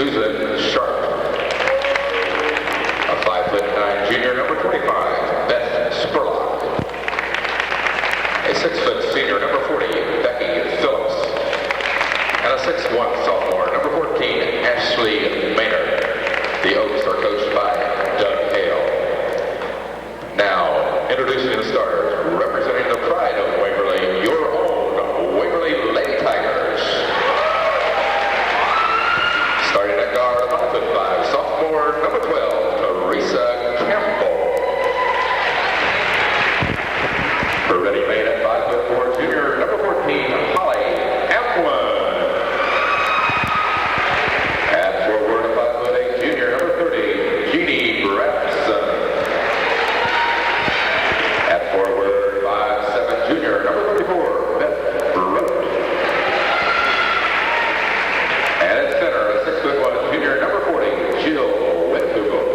Susan Sharp. A 5'9" junior, number 25, Beth Spurlock. A 6' senior, number 40, Becky Phillips. And a 6'1" sophomore, number 14, Ashley Maynard. The Oaks are coached by Doug Hale. Now, introducing the starters, representing the pride of Waverly, your own Waverly Lady Tigers. Starting at guard, 5'5", sophomore, number 12, Teresa Campbell. Her ready made at 5'4", junior, number 14, Holly Amplin. At forward, 5'8", junior, number 30, Jeannie Bradson. At forward, 5'7", junior, number 34, Beth Rote. And at center, a 6'1", junior, number 40, Jill Whitfield.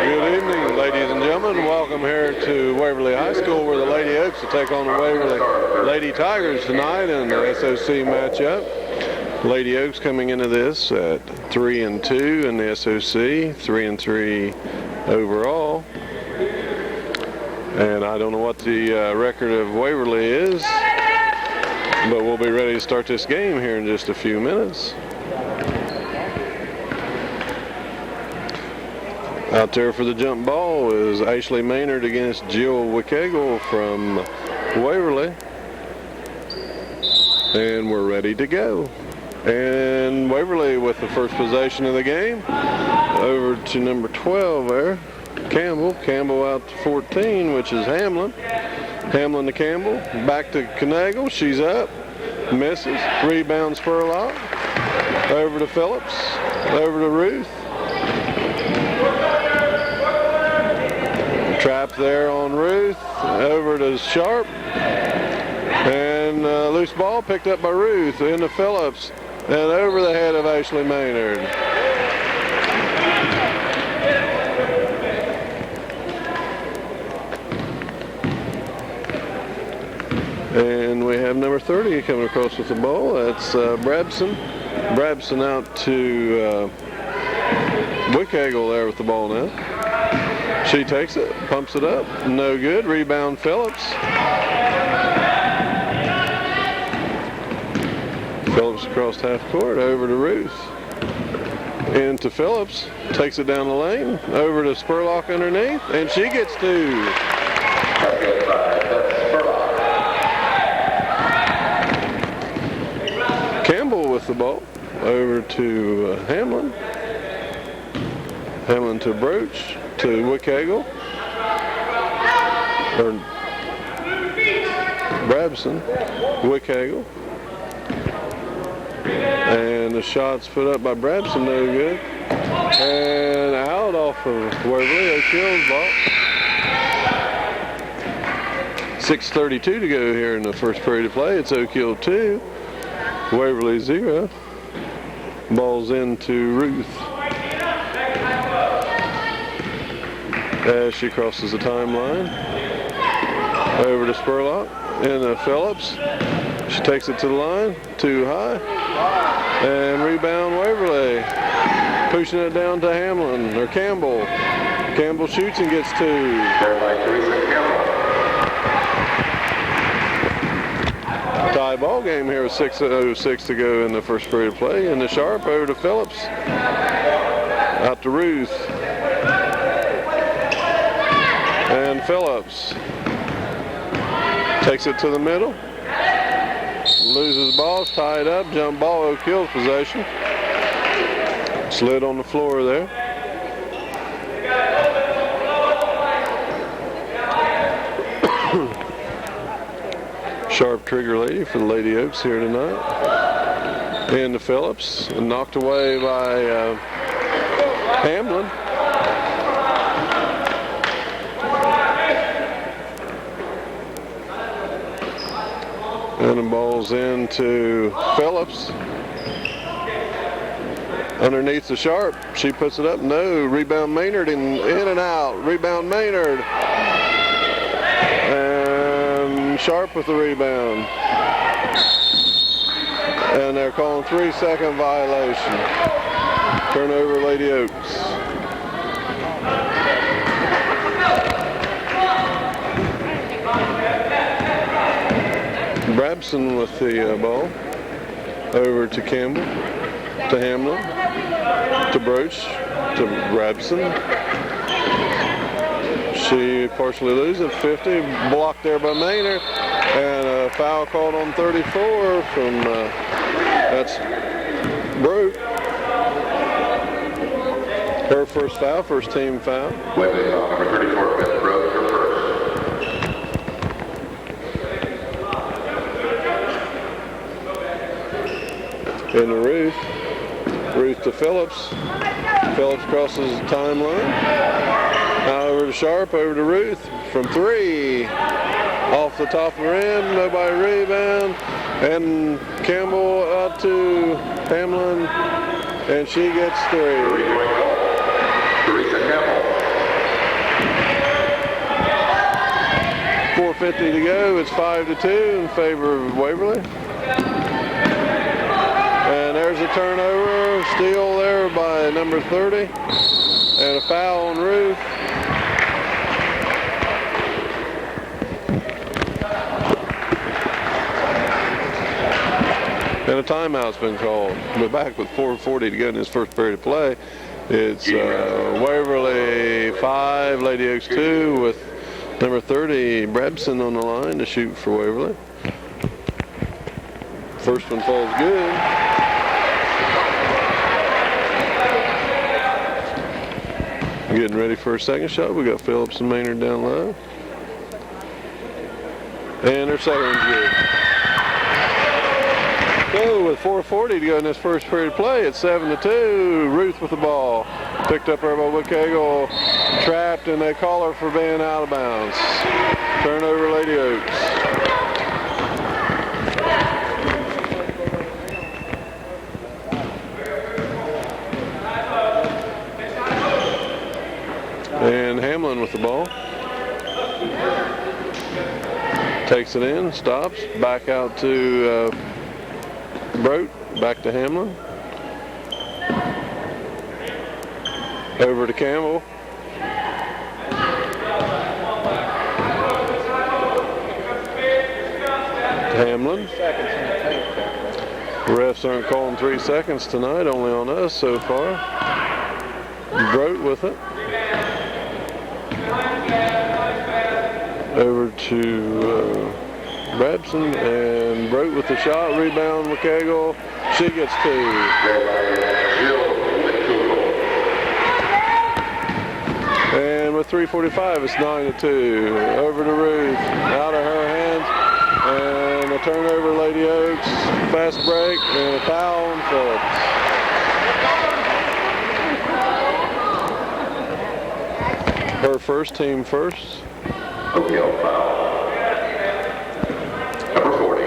Good evening, ladies and gentlemen. Welcome here to Waverly High School, where the Lady Oaks will take on the Waverly Lady Tigers tonight in the SOC matchup. Lady Oaks coming into this at 3-2 in the SOC, 3-3 overall. And I don't know what the record of Waverly is, but we'll be ready to start this game here in just a few minutes. Out there for the jump ball is Ashley Maynard against Jill Wickegel from Waverly. And we're ready to go. And Waverly with the first possession of the game. Over to number 12 there, Campbell. Campbell out to 14, which is Hamlin. Hamlin to Campbell. Back to Knagle. She's up. Misses. Rebound Spurlock. Over to Phillips. Over to Ruth. Trap there on Ruth. Over to Sharp. And loose ball picked up by Ruth into Phillips. And over the head of Ashley Maynard. And we have number 30 coming across with the ball. That's Brabson. Brabson out to Wickegel there with the ball now. She takes it, pumps it up, no good. Rebound Phillips. Phillips across half court, over to Ruth. Into Phillips, takes it down the lane, over to Spurlock underneath, and she gets two. Campbell with the ball, over to Hamlin. Hamlin to Broach, to Wickegel. Or Brabson, Wickegel. And the shot's put up by Brabson, no good. And out off of Waverly, O'Keel's ball. 6:32 to go here in the first period of play. It's O'Keel 2, Waverly 0. Ball's into Ruth. As she crosses the timeline. Over to Spurlock. Into Phillips. She takes it to the line. Too high. And rebound Waverly. Pushing it down to Hamlin, or Campbell. Campbell shoots and gets two. Tie ball game here with 6:06 to go in the first period of play. And the Sharp over to Phillips. Out to Ruth. And Phillips takes it to the middle. Loses ball, it's tied up. Jump ball, O'Keel's possession. Slid on the floor there. Sharp trigger lady for the Lady Oaks here tonight. Into Phillips, and knocked away by Hamlin. And the ball's into Phillips. Underneath the Sharp. She puts it up. No. Rebound Maynard in and out. Rebound Maynard. And Sharp with the rebound. And they're calling 3-second violation. Turnover, Lady Oaks. Brabson with the ball. Over to Campbell, to Hamlin, to Broach, to Brabson. She partially loses 50, blocked there by Maynard, and a foul called on 34 from, that's Broach. Her first foul, first team foul. Waverly foul number 34, Beth Broach, her first. Into Ruth. Ruth to Phillips. Phillips crosses the timeline. Now over to Sharp, over to Ruth from 3. Off the top of the rim, nobody rebound. And Campbell out to Hamlin, and she gets 3. Teresa Campbell. 4:50 to go. It's 5-2 in favor of Waverly. And there's a turnover, steal there by number 30, and a foul on Ruth. And a timeout's been called. We're back with 4:40 to go in this first period of play. It's Waverly 5, Lady Oaks 2, with number 30, Brabson, on the line to shoot for Waverly. First one falls good. Getting ready for a second shot. We got Phillips and Maynard down low. And their second one's good. So with 4:40 to go in this first period play, it's 7-2. Ruth with the ball. Picked up there by Wickagel. Trapped, and they call her for being out of bounds. Turnover, Lady Oaks. And Hamlin with the ball. Takes it in, stops, back out to Broach, back to Hamlin. Over to Campbell. Hamlin. The refs aren't calling 3 seconds tonight, only on us so far. Broach with it. Over to Brabson, and Broach with the shot, rebound, Wickagel. She gets 2. And with 3:45, it's 9-2. Over to Ruth, out of her hands, and a turnover, Lady Oaks. Fast break, and a foul on Phillips. Her first, team first. O'Gill foul. Number 40.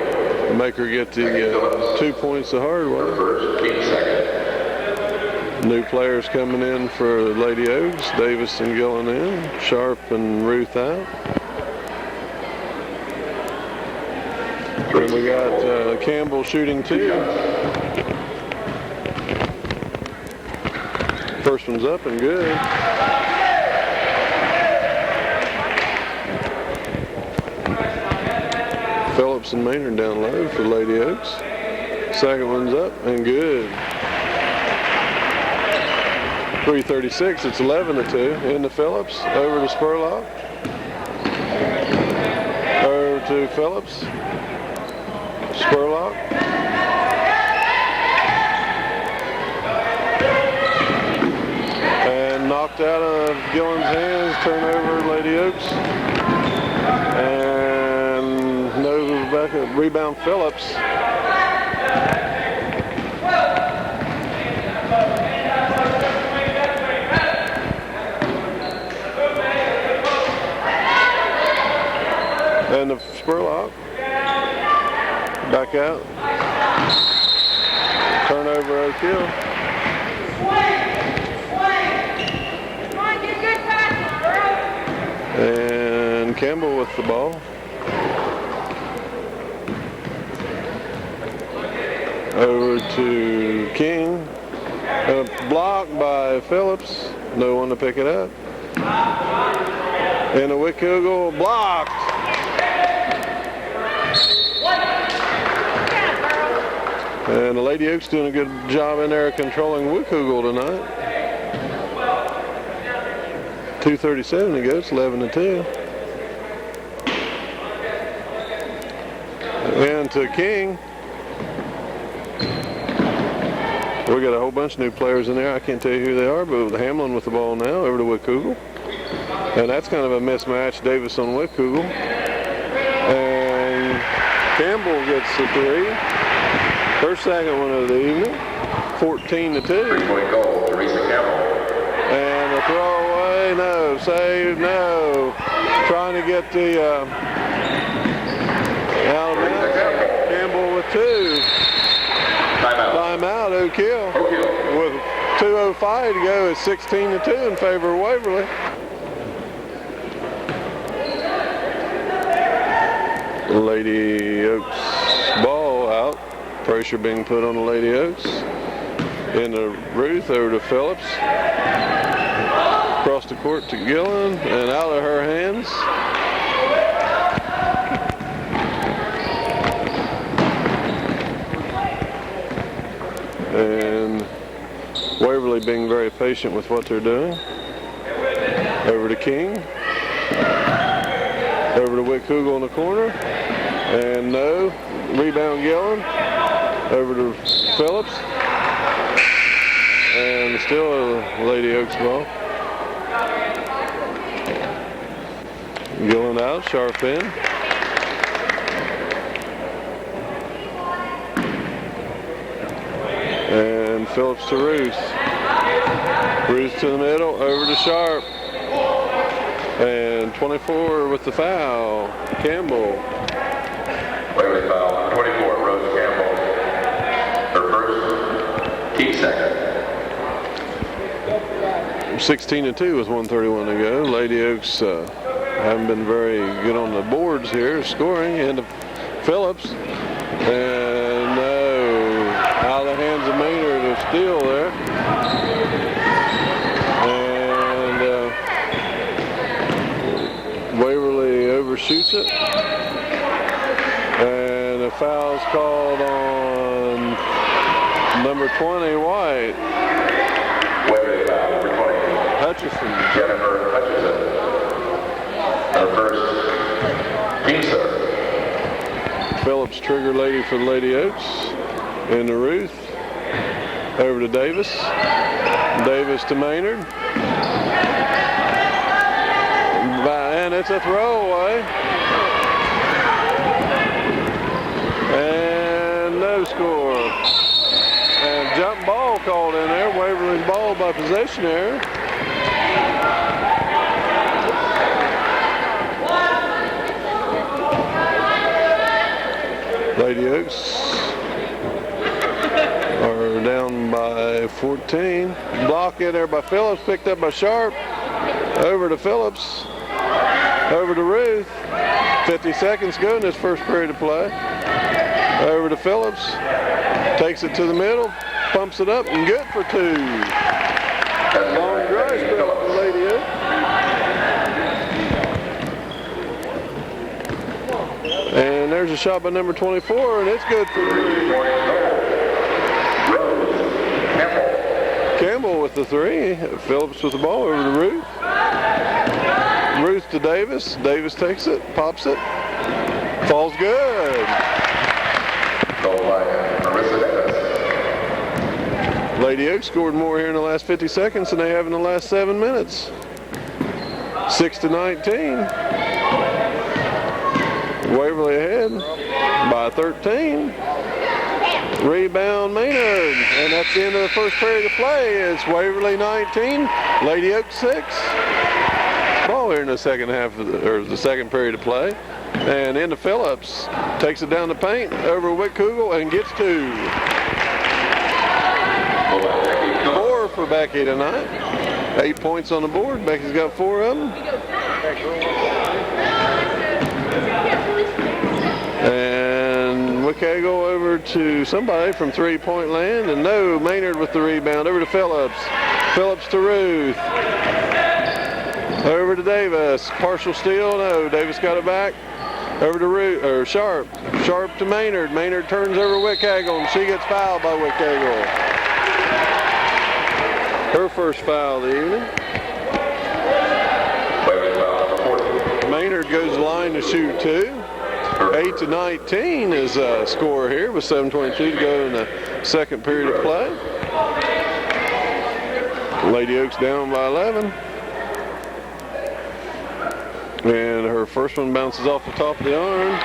Make her get the 2 points the hard way. First, team second. New players coming in for Lady Oaks. Davis and Gillen in. Sharp and Ruth out. And we got Campbell shooting 2. First one's up and good. Phillips and Maynard down low for Lady Oaks. Second one's up and good. 3:36, it's 11-2. Into Phillips, over to Spurlock. Over to Phillips. Spurlock. And knocked out of Gillen's hands, turnover, Lady Oaks. And no back, rebound Phillips. And the Spurlock. Back out. Turnover, O'Kill. And Campbell with the ball. Over to King. Blocked by Phillips. No one to pick it up. And a Wickhugel blocked. And the Lady Oaks doing a good job in there controlling Wickhugel tonight. 2:37 to go. It's 11-2. And to King. We got a whole bunch of new players in there. I can't tell you who they are, but Hamlin with the ball now over to Wickhugel. And that's kind of a mismatch, Davis on Wickhugel. And Campbell gets the three. Her second one of the evening. 14-2. 3-point goal, Teresa Campbell. And a throwaway, no. Save, no. Trying to get the Alabama. Campbell with two. Timeout, Oak Hill. With 2:05 to go, it's 16-2 in favor of Waverly. Lady Oaks ball out. Pressure being put on the Lady Oaks. Into Ruth, over to Phillips. Across the court to Gillen, and out of her hands. And Waverly being very patient with what they're doing. Over to King. Over to Wickhugel in the corner. And no. Rebound Gillen. Over to Phillips. And still a Lady Oaks ball. Gillen out, sharp in. And Phillips to Ruth. Ruth to the middle, over to Sharp. And 24 with the foul, Campbell. Waverly foul, 24, Rose Campbell. Her first, team second. 16-2 with 1:31 to go. Lady Oaks haven't been very good on the boards here, scoring. Into Phillips. And no, out of the hands of Maynard, a steal there. And Waverly overshoots it. And a foul's called on number 20, White. Waverly foul, number 20. Hutchison. Jennifer Hutchison. Her first, team serve. Phillips trigger lady for the Lady Oaks. And to Ruth. Over to Davis. Davis to Maynard. And it's a throwaway. And no score. And jump ball called in there. Waverly's ball by possession error. Lady Oaks are down by 14. Block in there by Phillips, picked up by Sharp. Over to Phillips. Over to Ruth. 50 seconds go in this first period of play. Over to Phillips. Takes it to the middle. Pumps it up and good for two. Long dry spell for Lady Oaks. And there's a shot by number 24, and it's good for three. Campbell with the three. Phillips with the ball over to Ruth. Ruth to Davis. Davis takes it, pops it. Falls good. Lady Oaks scored more here in the last 50 seconds than they have in the last 7 minutes. 6-19. Waverly ahead by 13. Rebound Maynard. And that's the end of the first period of play. It's Waverly 19, Lady Oaks 6. Ball here in the second half of the second period of play. And into Phillips. Takes it down the paint over Wickhugel and gets two. 4 for Becky tonight. 8 points on the board. Becky's got 4 of them. And Wickago over to somebody from three-point land, and no, Maynard with the rebound over to Phillips. Phillips to Ruth. Over to Davis. Partial steal, no. Davis got it back. Over to Ruth, or Sharp. Sharp to Maynard. Maynard turns over Wickago, and she gets fouled by Wickago. Her first foul of the evening. Maynard goes to the line to shoot 2. 8-19 is a score here with 7:22 to go in the second period of play. Lady Oaks down by 11. And her first one bounces off the top of the arm.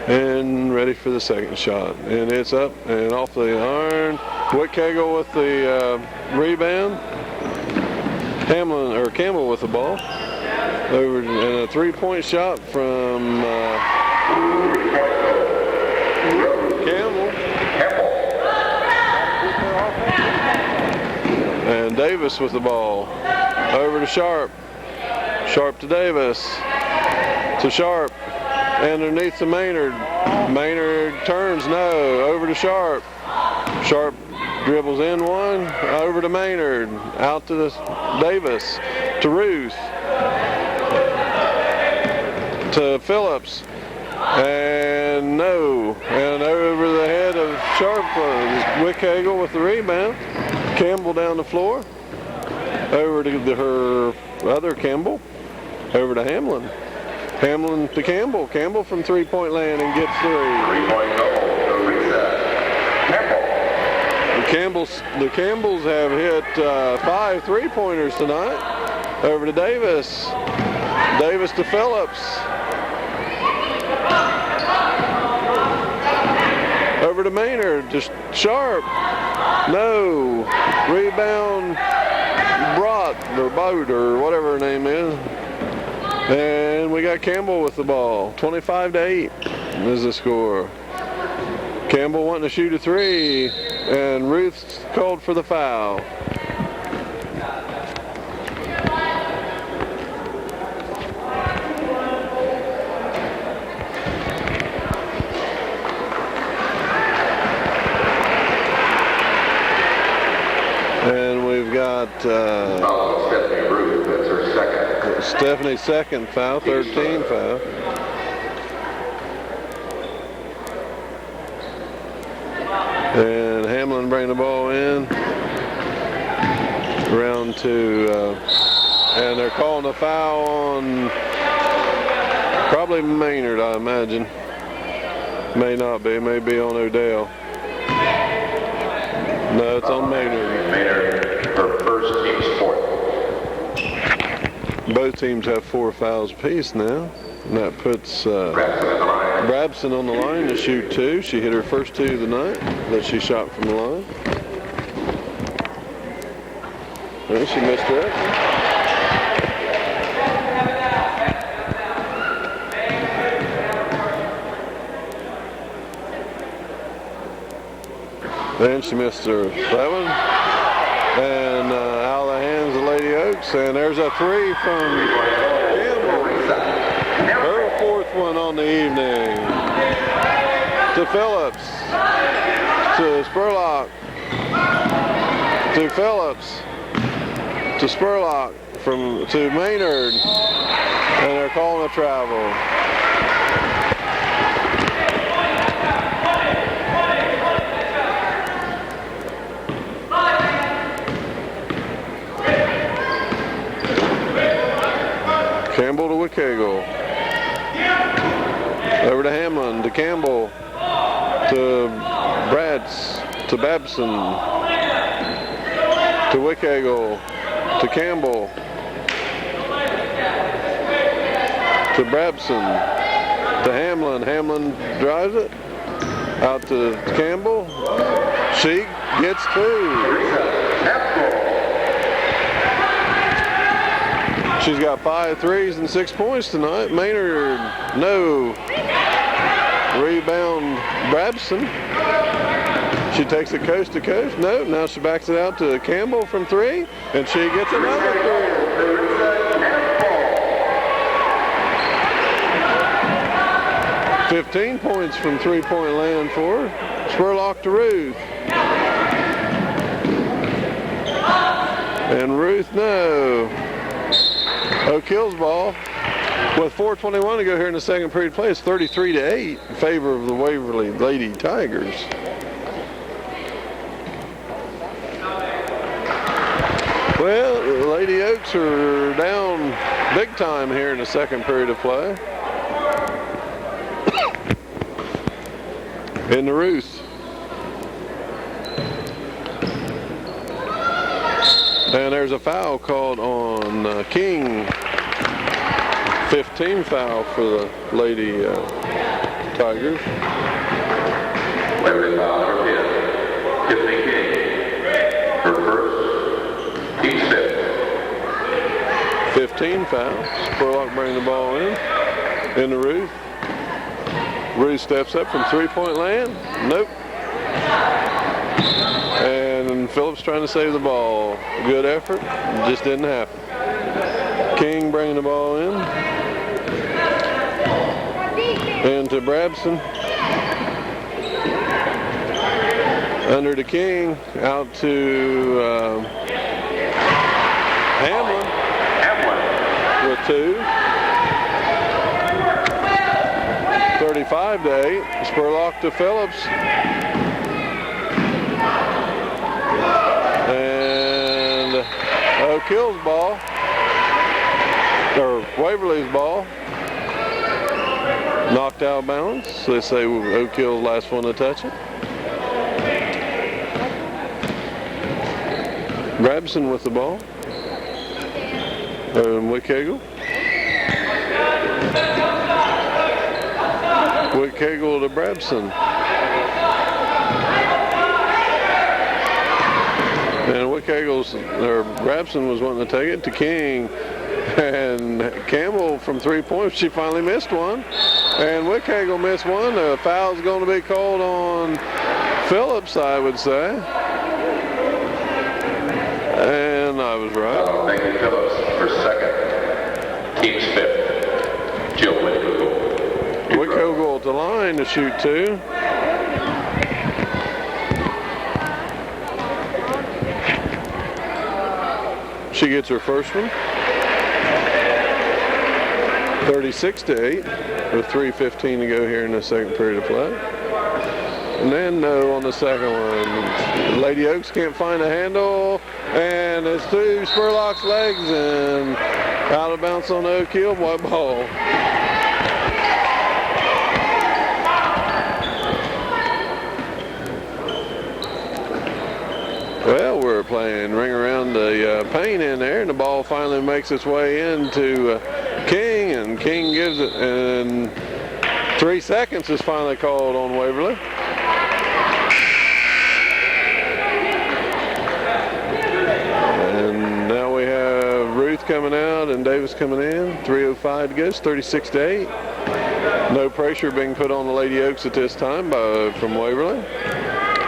And ready for the second shot. And it's up and off the iron. Wickago with the rebound. Campbell with the ball. Over and a three-point shot from Campbell. And Davis with the ball. Over to Sharp. Sharp to Davis. To Sharp. Underneath to Maynard. Maynard turns, no. Over to Sharp. Sharp dribbles in one. Over to Maynard. Out to Davis. To Ruth. To Phillips. And no. And over the head of Sharp. Wickago with the rebound. Campbell down the floor. Over to her other Campbell. Over to Hamlin. Hamlin to Campbell. Campbell from three-point land and gets 3. 3-point goal. Campbell. The Campbells have hit 5 three-pointers tonight. Over to Davis. Davis to Phillips. Over to Maynard. To Sharp. No. Rebound. Brott or Boat or whatever her name is. And we got Campbell with the ball. 25-8 is the score. Campbell wanting to shoot a 3, and Ruth's called for the foul. And we've got Stephanie Ruth, that's her second. Stephanie's second foul, 13 foul. And Hamlin bringing the ball in. Round 2. And they're calling a foul on probably Maynard, I imagine. May not be, may be on Odell. No, it's on Maynard. Maynard, her first, team's 4th. Both teams have 4 fouls apiece now. And that puts Brabson on the line to shoot 2. She hit her first 2 of the night that she shot from the line. Well, she missed it. Then she missed her 7. And out of the hands of Lady Oaks. And there's a 3 from Campbell. Her 4th one on the evening. To Phillips. To Spurlock. To Phillips. To Spurlock. To Maynard. And they're calling a travel. Campbell to Wickago. Over to Hamlin, to Campbell, to Bratz, to Babson, to Wickago, to Campbell, to Brabson, to Hamlin. Hamlin drives it. Out to Campbell. She gets 2. She's got 5 threes and 6 points tonight. Maynard, no. Rebound, Brabson. She takes it coast to coast. No, now she backs it out to Campbell from 3, and she gets another 3. 15 points from three-point land for her. Spurlock to Ruth. And Ruth, no. Oak Hill's ball. With 4:21 to go here in the second period play, it's 33-8 in favor of the Waverly Lady Tigers. Well, the Lady Oaks are down big time here in the second period of play. In the Ruth. And there's a foul called on King. 15 foul for the Lady Tigers. Waverly foul number 10, Tiffany King. Her first, team's 5th. 15 fouls. Spurlock bringing the ball in the Ruth. Ruth steps up from three-point land. Nope. And Phillips trying to save the ball. Good effort. Just didn't happen. King bringing the ball in. And to Brabson. Under to King. Out to Hamlin. With 2. 35-8. Spurlock to Phillips. And Oak Hill's ball. Or Waverly's ball. Knocked out of bounds. They say Oak Hill's last one to touch it. Brabson with the ball. Wickhagel. Wickhagel to Brabson. And Brabson was wanting to take it to King. And Campbell from 3 points, she finally missed one. And Wickhagel missed one. The foul's going to be called on Phillips, I would say. And I was right. Thank you, Phillips, for second. Team's 5th. Jill Wickhagel. Wickhagel at the line to shoot 2. She gets her first one. 36-8 with 3:15 to go here in the second period of play. And then no on the second one. Lady Oaks can't find a handle, and it's through Spurlock's legs and out of bounds on Oak Hill. White ball. Well, we're playing ring around the paint in there, and the ball finally makes its way into King, and King gives it, and 3 seconds is finally called on Waverly. And now we have Ruth coming out and Davis coming in. 3:05 to go. It's 36-8. No pressure being put on the Lady Oaks at this time from Waverly.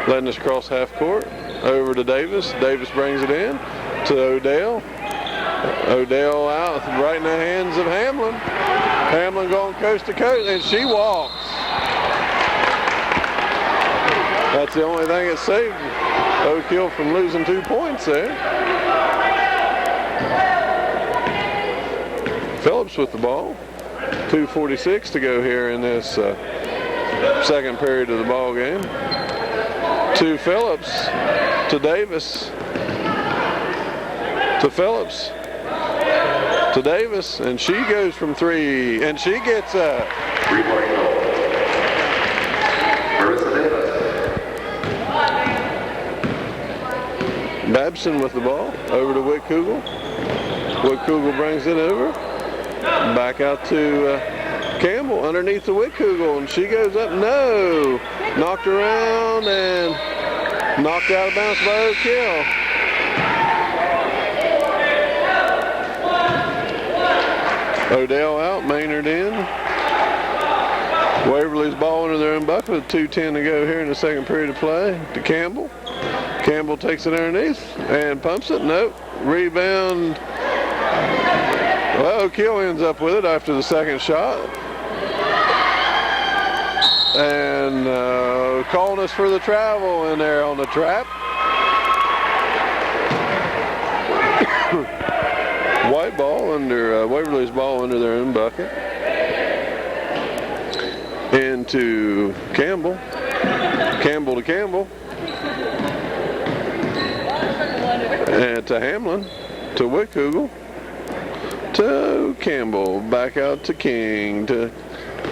Letting us cross half court. Over to Davis. Davis brings it in to Odell. Odell out right in the hands of Hamlin. Hamlin going coast to coast, and she walks. That's the only thing that saved Oak Hill from losing 2 points there. Phillips with the ball. 2:46 to go here in this second period of the ball game. To Phillips, to Davis, to Phillips, to Davis, and she goes from 3, and she gets a 3-point goal. Marissa Davis. Babson with the ball, over to Wickhagel. Wickhagel brings it over, back out to Campbell underneath the Wickhagel, and she goes up, no! Knocked around and knocked out of bounds by Oak Hill. Odell out, Maynard in. Waverly's ball under their own bucket with 2:10 to go here in the second period of play. To Campbell. Campbell takes it underneath and pumps it. Nope. Rebound. Well, O'Keel ends up with it after the second shot. And calling us for the travel in there on the trap. White ball under Waverly's ball under their own bucket. Into Campbell. Campbell to Campbell. And to Hamlin. To Wickhugel. To Campbell. Back out to King. To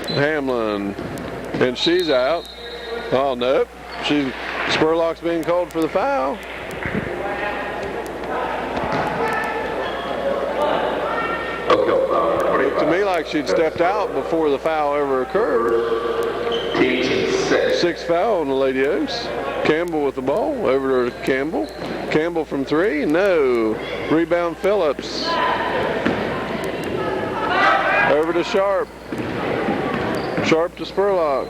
Hamlin. And she's out. Oh, nope. Spurlock's being called for the foul. Looked to me like she'd stepped out before the foul ever occurred. Sixth foul on the Lady Oaks. Campbell with the ball. Over to Campbell. Campbell from three. No. Rebound Phillips. Over to Sharp. Sharp to Spurlock.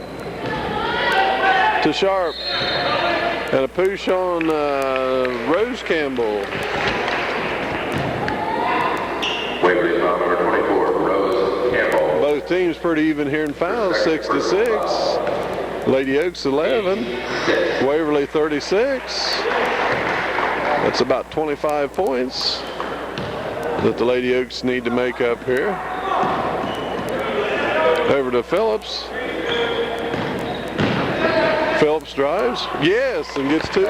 To Sharp. And a push on Rose Campbell. Waverly foul number 24, Rose Campbell. Both teams pretty even here in fouls, 6-6. Lady Oaks 11. Waverly 36. That's about 25 points that the Lady Oaks need to make up here. Over to Phillips. Phillips drives. Yes, and gets two.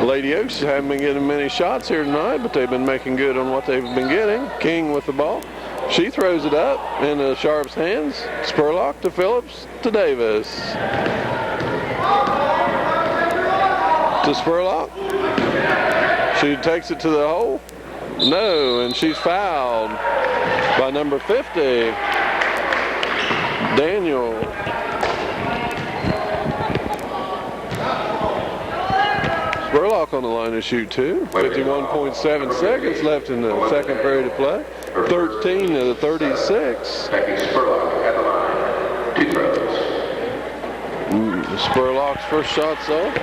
Lady Oaks haven't been getting many shots here tonight, but they've been making good on what they've been getting. King with the ball. She throws it up into Sharp's hands. Spurlock to Phillips to Davis. To Spurlock. She takes it to the hole. No, and she's fouled by number 50, Daniel. Spurlock on the line to shoot two. 51.7 seconds left in the second period of play. 13 to the 36. Spurlock at the line. Two throws. Spurlock's first shot's off.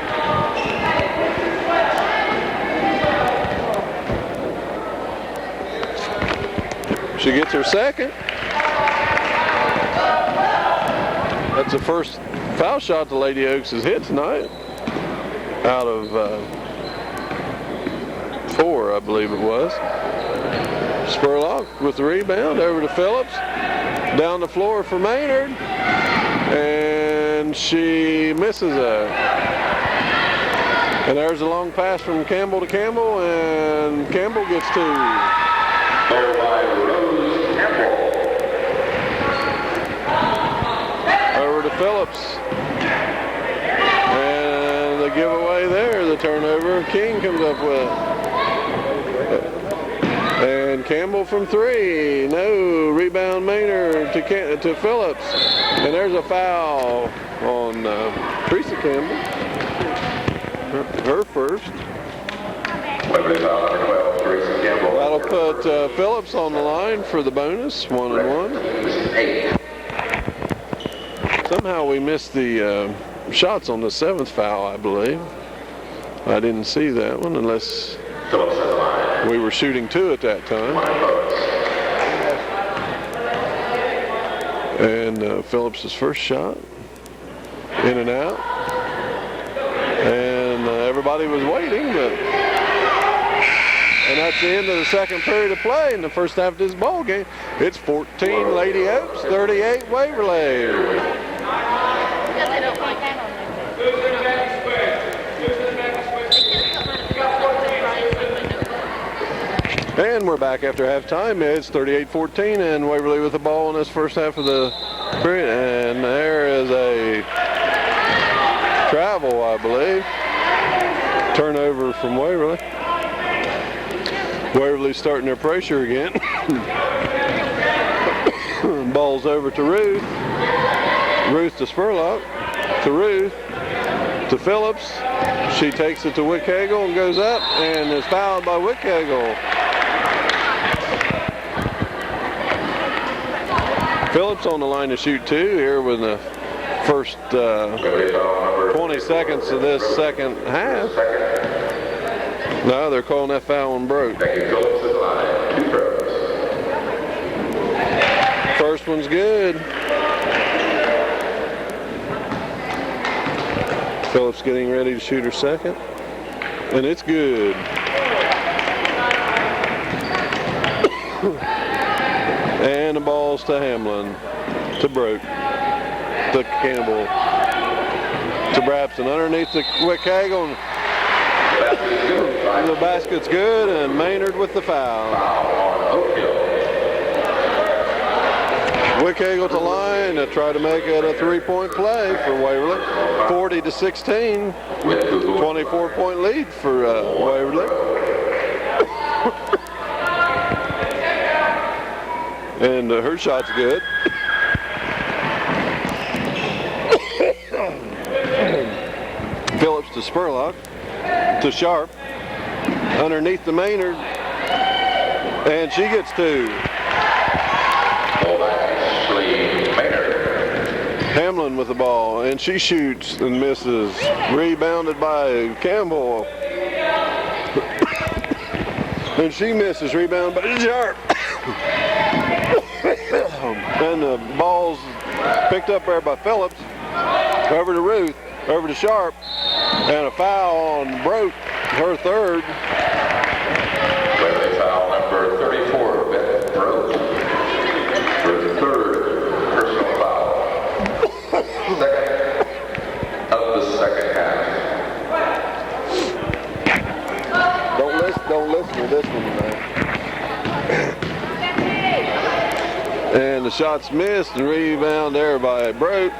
She gets her second. That's the first foul shot the Lady Oaks has hit tonight. Out of 4, I believe it was. Spurlock with the rebound over to Phillips. Down the floor for Maynard. And she misses it. And there's a long pass from Campbell to Campbell, and Campbell gets two. Over to Phillips. And the giveaway there, the turnover, King comes up with. And Campbell from three. No. Rebound Maynard to Phillips. And there's a foul on Teresa Campbell. Her first. That'll put Phillips on the line for the bonus, 1-1. Somehow we missed the shots on the 7th foul, I believe. I didn't see that one unless we were shooting 2 at that time. And Phillips' first shot, in and out. And everybody was waiting, but... And that's the end of the second period of play in the first half of this ball game. It's 14 Lady Oaks, 38 Waverly. And we're back after halftime. It's 38-14, and Waverly with the ball in this first half of the period. And there is a travel, I believe. Turnover from Waverly. Waverly's starting their pressure again. Ball's over to Ruth. Ruth to Spurlock. To Ruth. To Phillips. She takes it to Wickhagel and goes up and is fouled by Wickhagel. Phillips on the line to shoot two here with the first 20 seconds of this second half. No, they're calling that foul on Broke. Phillips is line. 2 throws. First one's good. Phillips getting ready to shoot her second. And it's good. And the ball's to Hamlin, to Broke, to Campbell, to Brabson. Underneath the quick haggle. The basket's good, and Maynard with the foul. Wickhagel to line to try to make it a 3-point play for Waverly. 40-16, 24-point lead for Waverly. And her shot's good. Phillips to Spurlock, to Sharp, underneath the Maynard, and she gets two. Hamlin with the ball, and she shoots and misses. Rebounded by Campbell. And she misses, rebound by Sharp. And the ball's picked up there by Phillips. Over to Ruth, over to Sharp, and a foul on Broke, her third. Waverly foul number 34, Beth Broke. For the third personal foul. Second of the second half. Don't listen to this one tonight. And the shot's missed, and rebound there by Broke.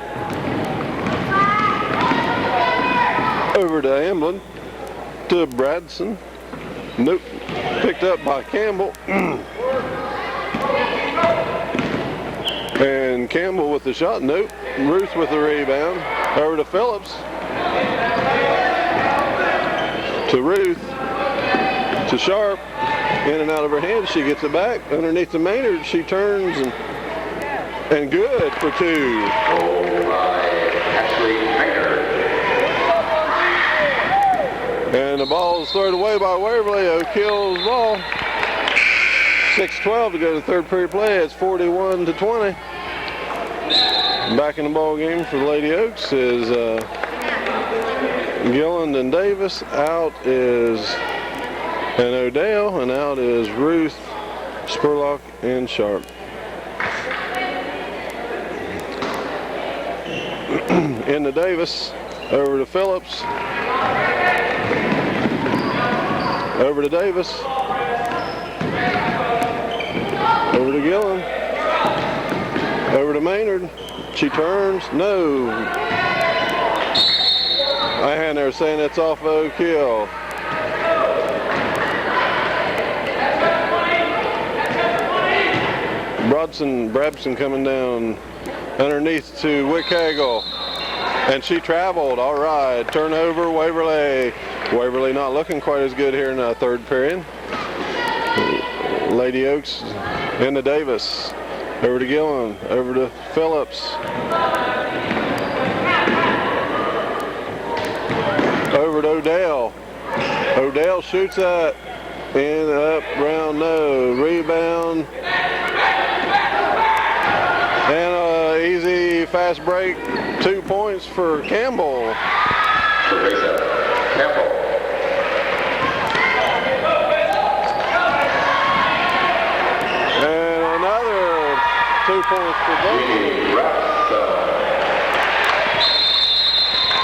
Over to Hamlin, to Bradson. Nope, picked up by Campbell. And Campbell with the shot, nope. Ruth with the rebound. Over to Phillips. To Ruth. To Sharp. In and out of her hands, she gets it back. Underneath the Maynard, she turns and good for two. And the ball is thrown away by Waverly. O'Kill's ball. 6:12 to go to third period play. It's 41-20. Back in the ball game for the Lady Oaks is Gilland and Davis. Out is and O'Dell, and out is Ruth, Spurlock, and Sharp. Into Davis, over to Phillips, over to Davis, over to Gilland, over to Maynard. She turns, no. I had her saying it's off O'Kill. Brabson coming down underneath to Wickhagel, and she traveled. All right, turnover, Waverly. Waverly not looking quite as good here in the third period. Lady Oaks into Davis, over to Gillen, over to Phillips, over to O'Dell. O'Dell shoots that, in, up, round, no, rebound. And an easy fast break, 2 points for Campbell. Campbell. And another 2 points for both.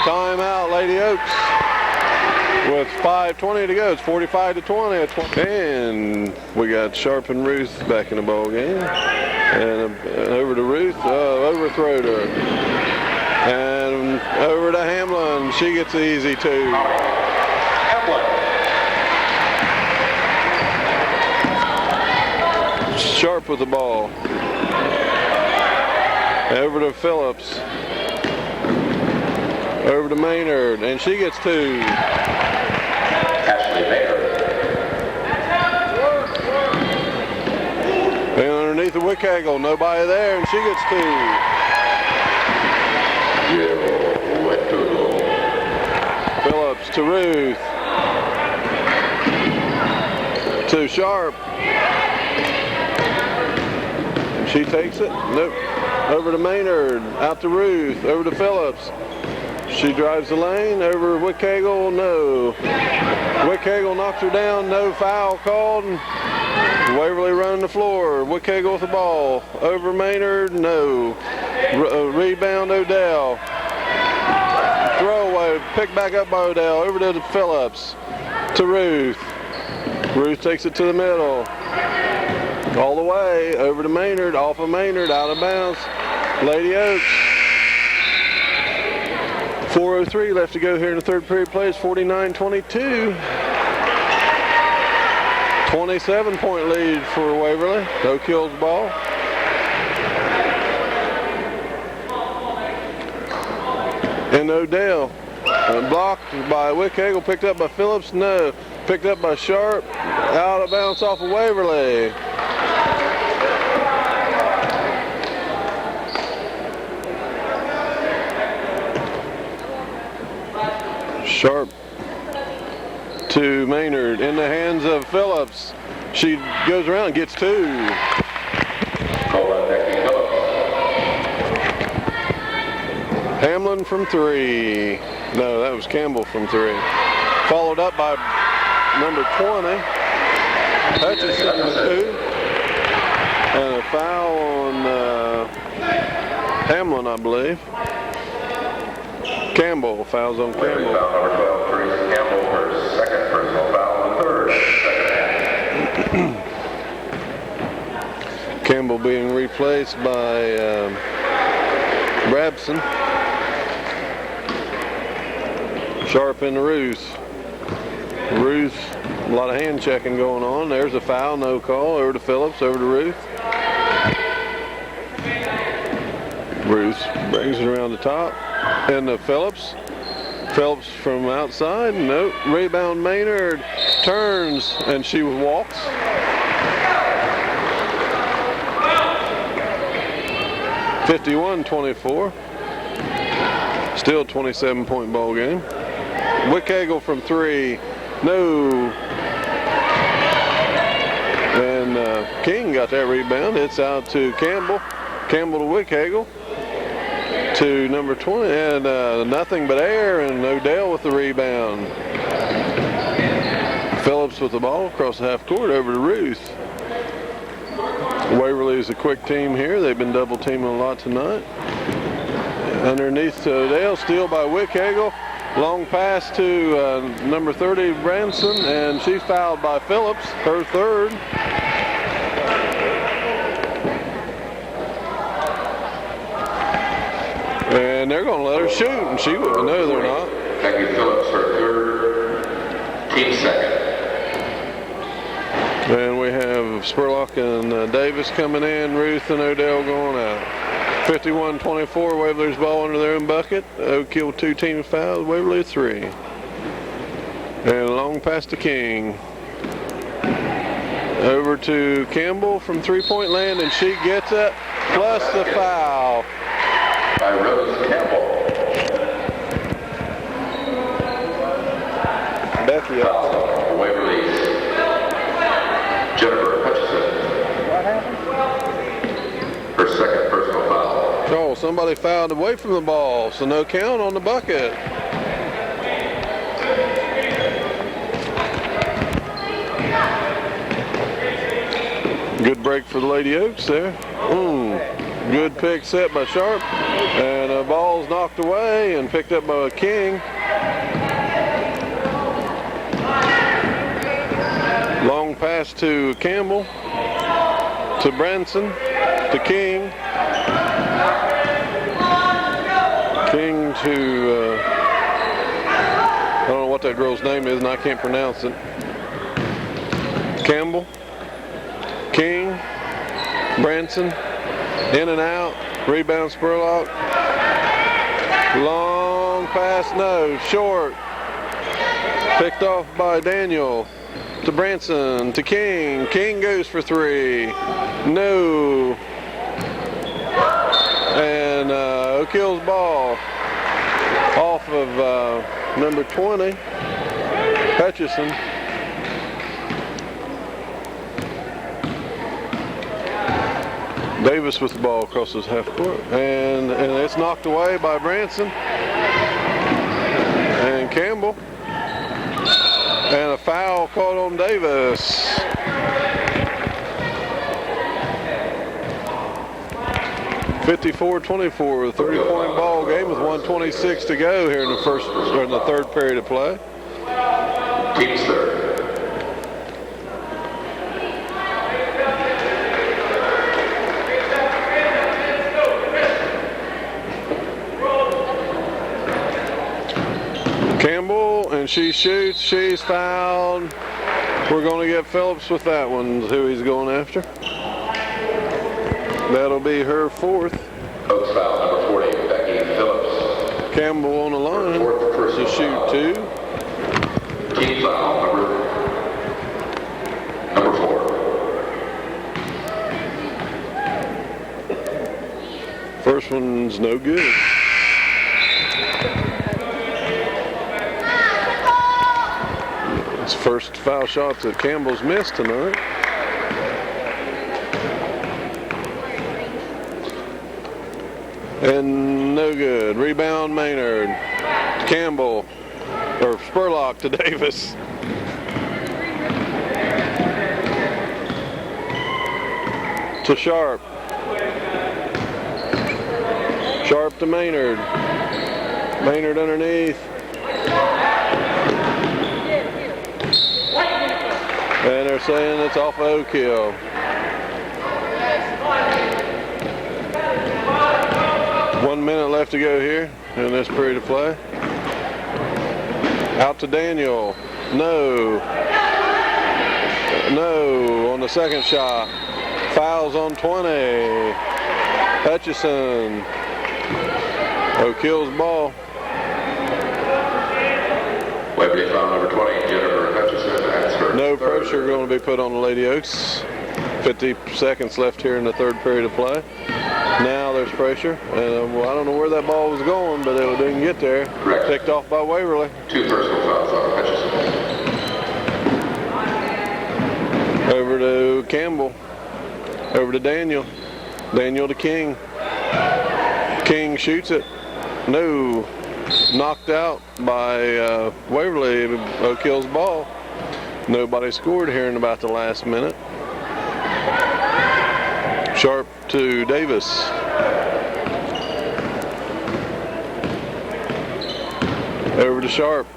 Timeout, Lady Oaks. With 5:20 to go, it's 45-20. And we got Sharp and Ruth back in the ball game. And over to Ruth, overthrowed her. And over to Hamlin, she gets the easy two. Sharp with the ball. Over to Phillips. Over to Maynard, and she gets two. underneath the Wickhagel. Nobody there, and she gets 2. Phillips to Ruth. To Sharp. She takes it. Nope. Over to Maynard. Out to Ruth. Over to Phillips. She drives the lane. Over Wickhagel. No. Wickhagel knocks her down. No foul called. Waverly running the floor. Wickhagel with the ball. Over Maynard. No. Rebound Odell. Throwaway. Picked back up by Odell. Over to Phillips. To Ruth. Ruth takes it to the middle. All the way. Over to Maynard. Off of Maynard. Out of bounds. Lady Oaks. 4:03 left to go here in the third period. Plays 49-22. 27-point lead for Waverly. Oak Hill's ball. And Odell. Blocked by Wickhagel. Picked up by Phillips. No. Picked up by Sharp. Out of bounds off of Waverly. Sharp to Maynard in the hands of Phillips. She goes around and gets 2. Hamlin from 3. No, that was Campbell from 3. Followed up by number 20. Hutchison with 2. And a foul on Hamlin, I believe. Campbell, fouls on Campbell. Foul number 12, Teresa Campbell, her second personal foul, the third. Campbell being replaced by Brabson. Sharp into Ruth. Ruth, a lot of hand checking going on. There's a foul, no call. Over to Phillips, over to Ruth. Ruth brings it around the top. And Phillips. Phillips from outside. Nope. Rebound Maynard. Turns and she walks. (51-24). Still 27-point ball game. Wickhagel from 3. No. And King got that rebound. It's out to Campbell. Campbell to Wickhagel. To number 20, and nothing but air, and Odell with the rebound. Phillips with the ball across the half court over to Ruth. Waverly is a quick team here. They've been double teaming a lot tonight. Underneath to Odell, steal by Wickhagel. Long pass to number 30, Branson, and she's fouled by Phillips, her third. And they're going to let her shoot, and she wouldn't. No, they're not. Becky Phillips, her third, team second. And we have Spurlock and Davis coming in, Ruth and Odell going out. 51-24, Waverly's ball under their own bucket. Oak Hill 2 team fouls, Waverly 3. And a long pass to King. Over to Campbell from three-point land, and she gets it, plus the foul. By Rose Campbell. Becky up. Waverly's Jennifer Hutchison. What happened? Her second personal foul. Oh, somebody fouled away from the ball, so no count on the bucket. Good break for the Lady Oaks there. Good pick set by Sharp. And the ball's knocked away and picked up by King. Long pass to Campbell. To Branson. To King. King to, I don't know what that girl's name is and I can't pronounce it. Campbell. King. Branson. In and out. Rebound Spurlock. Long pass, no. Short. Picked off by Daniel. to Branson, to King. King goes for three. No. And O'Kill's ball off of number 20, Hutchison. Davis with the ball across his half court. And it's knocked away by Branson. And Campbell. And a foul called on Davis. (54-24), 30-point ball game with 1:26 to go here in the third period of play. Team's third. Campbell, and she shoots. She's fouled. We're going to get Phillips with that one, who he's going after. That'll be her fourth. Coach foul, number 40, Becky Phillips. Campbell on the line to shoot two. Team foul, number 4. First one's no good. It's first foul shot that Campbell's missed tonight. And no good. Rebound Maynard. Campbell, or Spurlock to Davis. To Sharp. Sharp to Maynard. Maynard underneath. And they're saying it's off O'Kill. One minute left to go here in this period of play. Out to Daniel. No. No on the second shot. Fouls on 20. Hutchison. O'Kill's ball. Waverly foul number 20, Jennifer Hutchison. No pressure going to be put on the Lady Oaks. 50 seconds left here in the third period of play. Now there's pressure. And well, I don't know where that ball was going, but it didn't get there. Correct. Picked off by Waverly. 2 personal fouls on Hutchison. Over to Campbell. Over to Daniel. Daniel to King. King shoots it. No. Knocked out by Waverly. O'Kill's ball. Nobody scored here in about the last minute. Sharp to Davis. Over to Sharp.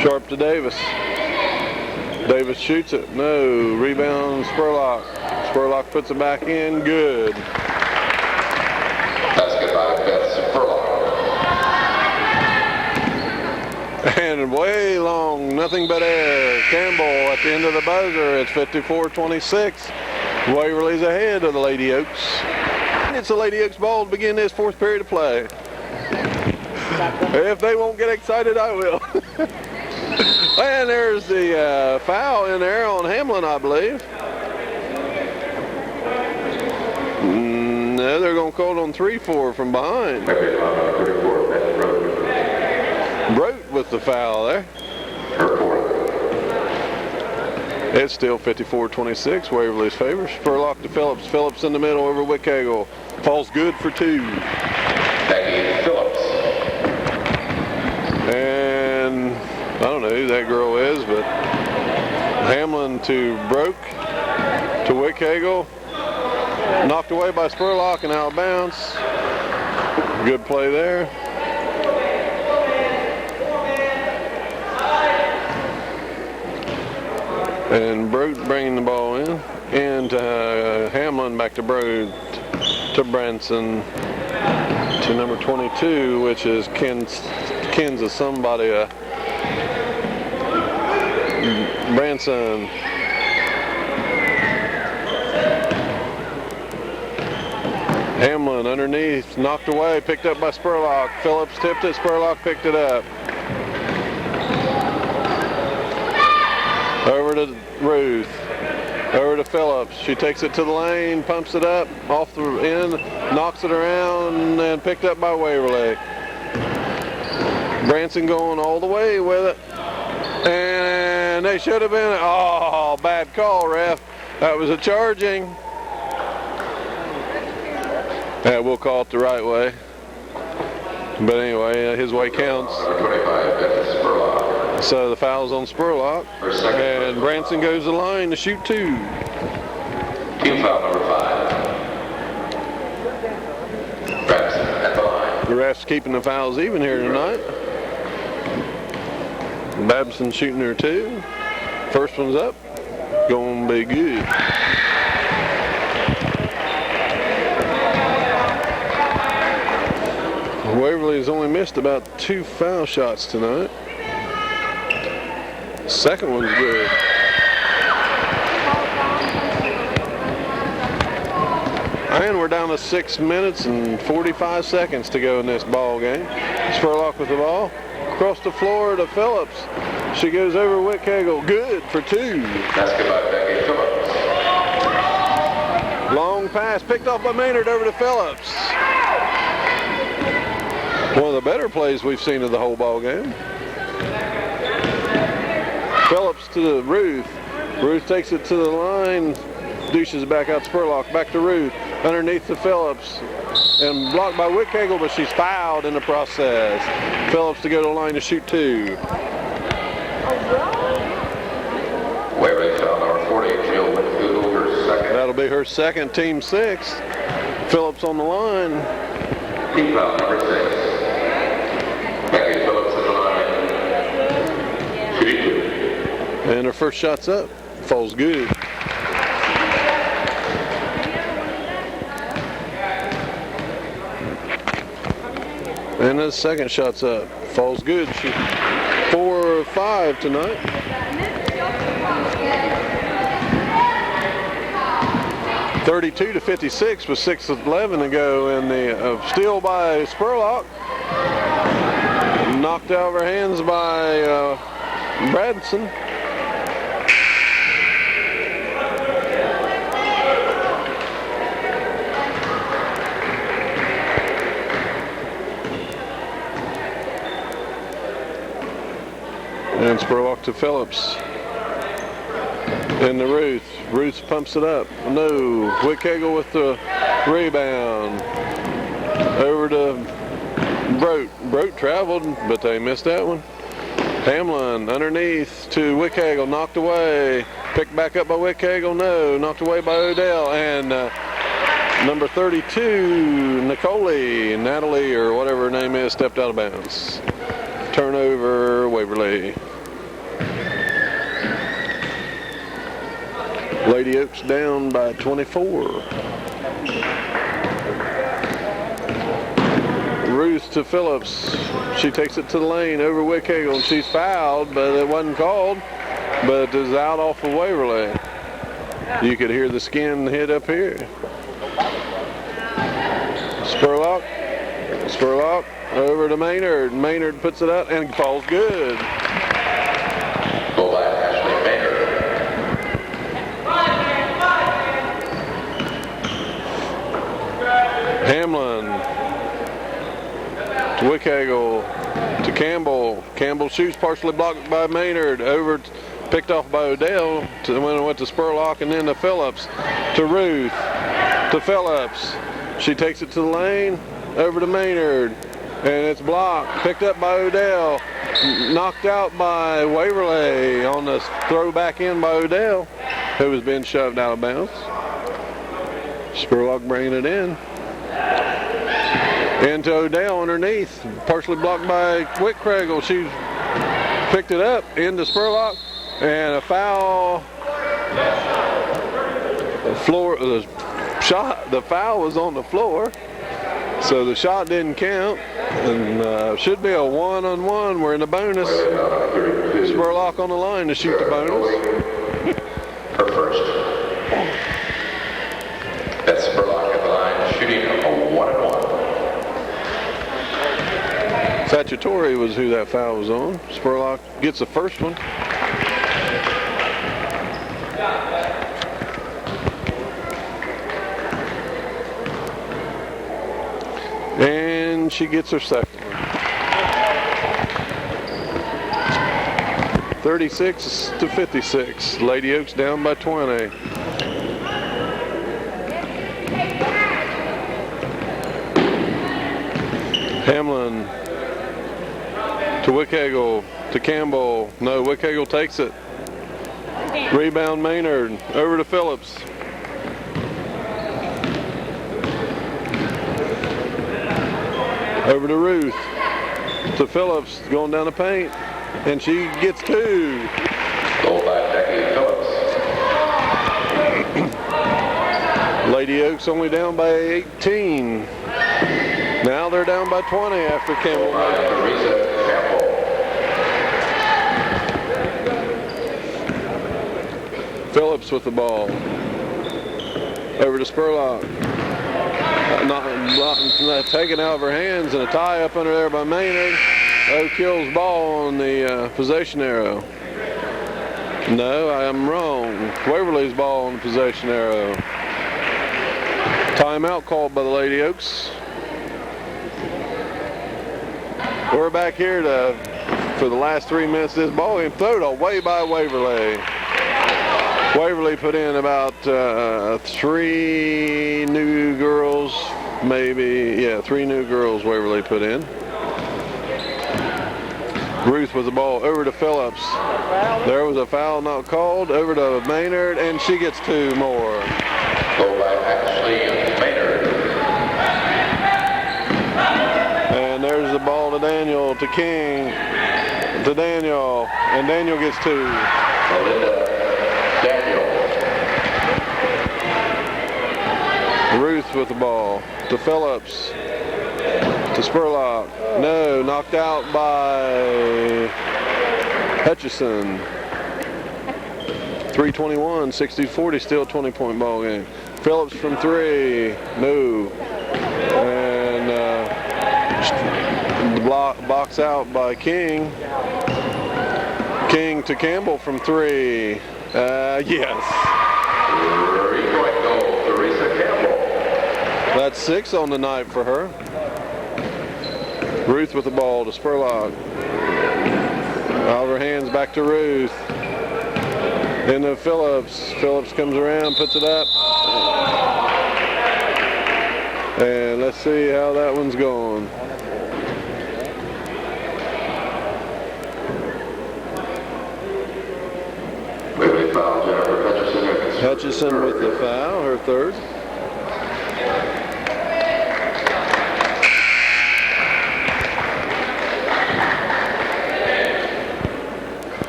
Sharp to Davis. Davis shoots it. No. Rebound Spurlock. Spurlock puts it back in. Good. Basket by Beth Spurlock. And way long, nothing but air. Campbell at the end of the buzzer. It's 54-26. Waverly's ahead of the Lady Oaks. It's the Lady Oaks ball to begin this fourth period of play. If they won't get excited, I will. And there's the foul in there on Hamlin, I believe. No, they're going to call it on 3-4 from behind. Broke with the foul there. It's still 54-26, Waverly's favor. Spurlock to Phillips. Phillips in the middle over Wickhagel. Falls good for two. Becky Phillips. And I don't know who that girl is, but Hamlin to Broke to Wickhagel. Knocked away by Spurlock and out of bounds. Good play there. And Broke bringing the ball in. And Hamlin back to Broke to Branson to number 22, which is Kansas somebody. Branson. Hamlin underneath, knocked away, picked up by Spurlock. Phillips tipped it, Spurlock picked it up. Ruth. Over to Phillips. She takes it to the lane, pumps it up, off the end, knocks it around, and picked up by Waverly. Branson going all the way with it. And they should have been, oh, bad call, ref. That was a charging. Yeah, we'll call it the right way. But anyway, his way counts. So the foul's on Spurlock. And Branson goes to the line to shoot 2. Team foul number 5. Branson at the line. The ref's keeping the fouls even here tonight. Babson shooting her 2. First one's up. Gonna be good. Waverly's only missed about 2 foul shots tonight. Second one's good. And we're down to 6 minutes and 45 seconds to go in this ball game. Spurlock with the ball. Across the floor to Phillips. She goes over Wickhagel. Good for 2. Basket by Becky Phillips. Long pass picked off by Maynard over to Phillips. One of the better plays we've seen of the whole ball game. Phillips to Ruth. Ruth takes it to the line. Douches back out Spurlock. Back to Ruth. Underneath to Phillips. And blocked by Wickhagel, but she's fouled in the process. Phillips to go to the line to shoot 2. Waverly foul number 40. Jill Wickhagel, her second. That'll be her second, team 6. Phillips on the line. Team foul number 6. Becky Phillips at the line. Shooting 2. And her first shot's up. Falls good. And the second shot's up. Falls good. She's 4 or 5 tonight. (32-56) with 6:11 to go in the steal by Spurlock. Knocked out of her hands by Branson. And Spurlock to Phillips. And to Ruth. Ruth pumps it up. No. Wickhagel with the rebound. Over to Brote. Brote traveled, but they missed that one. Hamlin underneath to Wickhagel. Knocked away. Picked back up by Wickhagel. No. Knocked away by Odell. And number 32, Natalie, or whatever her name is, stepped out of bounds. Turnover, Waverly. Lady Oaks down by 24. Ruth to Phillips. She takes it to the lane over Wickhagel, and she's fouled, but it wasn't called. But it is out off of Waverly. You could hear the skin hit up here. Spurlock. Spurlock over to Maynard. Maynard puts it up and falls good. Goal by Ashley Maynard. Hamlin to Wickhagel to Campbell. Campbell shoots, partially blocked by Maynard. Over, picked off by Odell. When it went to Spurlock, and then to Phillips. To Ruth. To Phillips. She takes it to the lane. Over to Maynard. And it's blocked. Picked up by Odell. Knocked out by Waverly on the throw back in by Odell, who was being shoved out of bounds. Spurlock bringing it in. Into Odell underneath. Partially blocked by Wickhagel. She picked it up into Spurlock. And a foul. The foul was on the floor. So the shot didn't count, and should be a 1-on-1. We're in the bonus. Spurlock on the line to shoot the bonus. Her first. That's Spurlock at the line, shooting a 1-on-1. Cacciatore was who that foul was on. Spurlock gets the first one. And she gets her second one. 36-56. Lady Oaks down by 20. Hamlin to Wickhagel to Campbell. No, Wickhagel takes it. Rebound Maynard. Over to Phillips. Over to Ruth. To Phillips. Going down the paint. And she gets two. Goal by Becky Phillips. Lady Oaks only down by 18. Now they're down by 20 after Campbell. Phillips with the ball. Over to Spurlock. Not taken out of her hands, and a tie up under there by Maynard. Oak Hill's ball on the possession arrow. No, I am wrong. Waverly's ball on the possession arrow. Timeout called by the Lady Oaks. We're back here for the last 3 minutes of this ball game. Thrown away by Waverly. Waverly put in about 3 new girls, maybe. Yeah, 3 new girls Waverly put in. Ruth with the ball over to Phillips. There was a foul not called. Over to Maynard, and she gets 2 more. Goal by Ashley Maynard. And there's the ball to Daniel, to King, to Daniel, and Daniel gets 2. Melinda Daniel. Ruth with the ball to Phillips, to Spurlock. No, knocked out by Hutchison. 3:21, 60-40, still 20-point ball game. Phillips from 3, no. And the box out by King. King to Campbell from 3. Yes. 3-point goal, Teresa Campbell. That's 6 on the night for her. Ruth with the ball to Spurlock. Out of her hands back to Ruth. Into Phillips. Phillips comes around, puts it up. And let's see how that one's going. Waverly foul, Jennifer Hutchison. Hutchison with the foul, her third.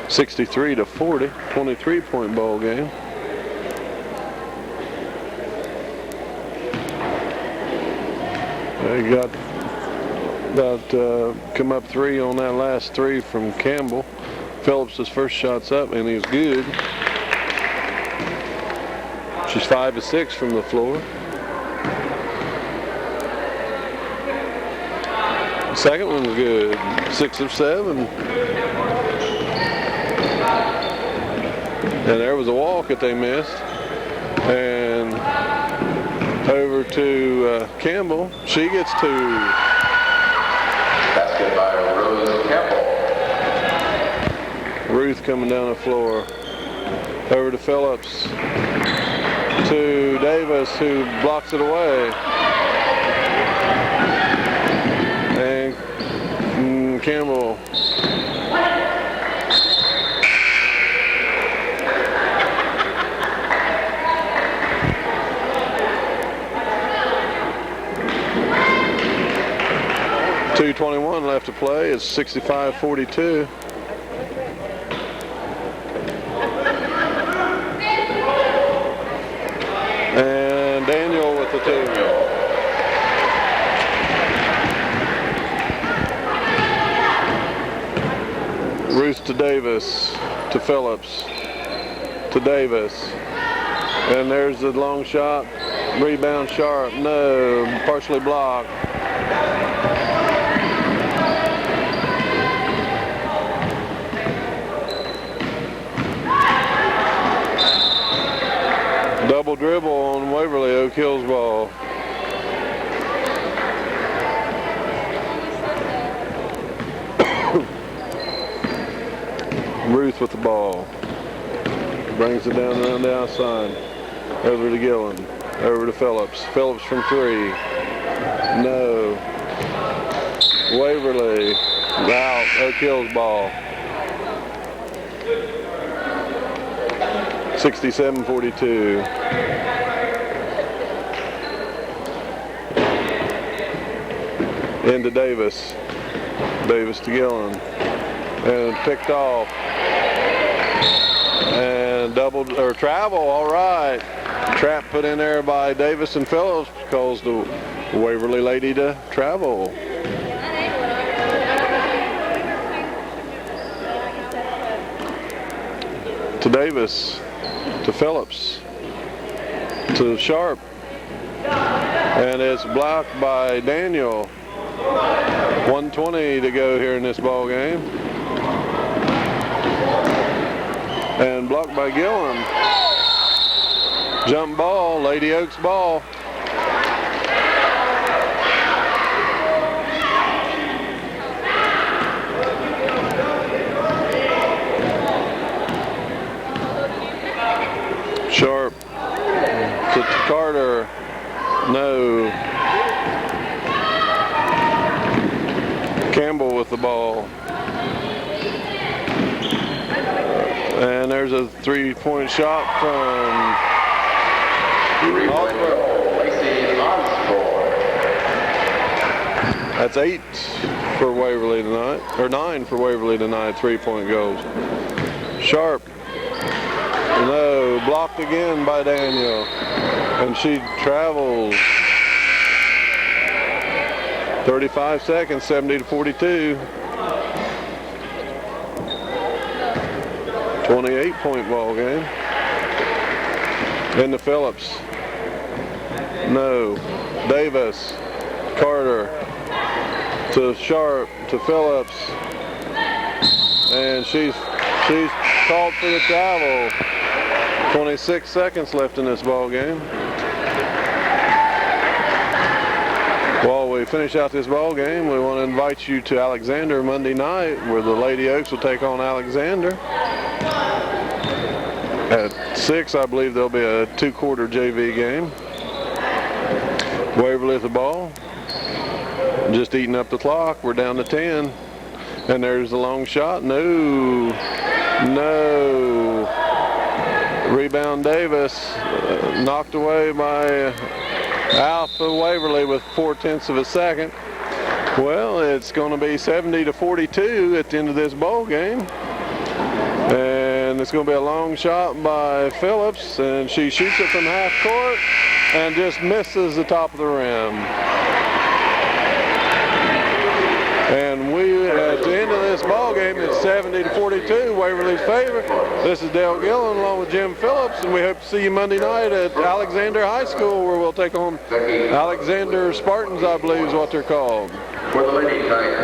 (63-40), 23-point ball game. They got about come up 3 on that last 3 from Campbell. Phillips' first shot's up, and he's good. She's 5 of 6 from the floor. The second one's good, 6 of 7. And there was a walk that they missed. And over to Campbell. She gets 2. Basket by Rose Campbell. Ruth coming down the floor. Over to Phillips. To Davis, who blocks it away. And Campbell. .221 left to play. It's 65-42. And Daniel with the 2. Ruth to Davis, to Phillips, to Davis. And there's the long shot. Rebound Sharp. No, partially blocked. Double dribble on Waverly, Oak Hill's ball. Ruth with the ball. Brings it down around the outside. Over to Gillen. Over to Phillips. Phillips from 3. No. Waverly. Out. Oak Hill's ball. 67-42. Into Davis. Davis to Gillen. And picked off. And doubled, or travel, all right. Trap put in there by Davis and Phillips caused the Waverly lady to travel. To Davis, to Phillips, to Sharp, and it's blocked by Daniel. 1:20 to go here in this ball game. And blocked by Gillen. Jump ball, Lady Oaks ball. Sharp to Carter. No. Campbell with the ball. And there's a 3-point shot from That's 8 for Waverly tonight, or 9 for Waverly tonight, 3-point goals. Sharp. No, blocked again by Daniel. And she travels. 35 seconds, 70-42. 28-point ball game. Into Phillips. No. Davis. Carter. To Sharp. To Phillips. And she's called for the travel. 26 seconds left in this ball game. While we finish out this ball game, we want to invite you to Alexander Monday night, where the Lady Oaks will take on Alexander. At 6, I believe there'll be a 2-quarter JV game. Waverly with the ball. Just eating up the clock. We're down to 10. And there's the long shot. No. No. Rebound Davis. Knocked away by Alpha Waverly with 0.4 of a second. Well, it's going to be 70-42 at the end of this ball game. And it's going to be a long shot by Phillips, and she shoots it from half court and just misses the top of the rim. And we, at the end of this ball game, it's 70-42, Waverly's favorite. This is Dale Gillen along with Jim Phillips, and we hope to see you Monday night at Alexander High School, where we'll take on Alexander Spartans, I believe is what they're called. For the Lady Tigers.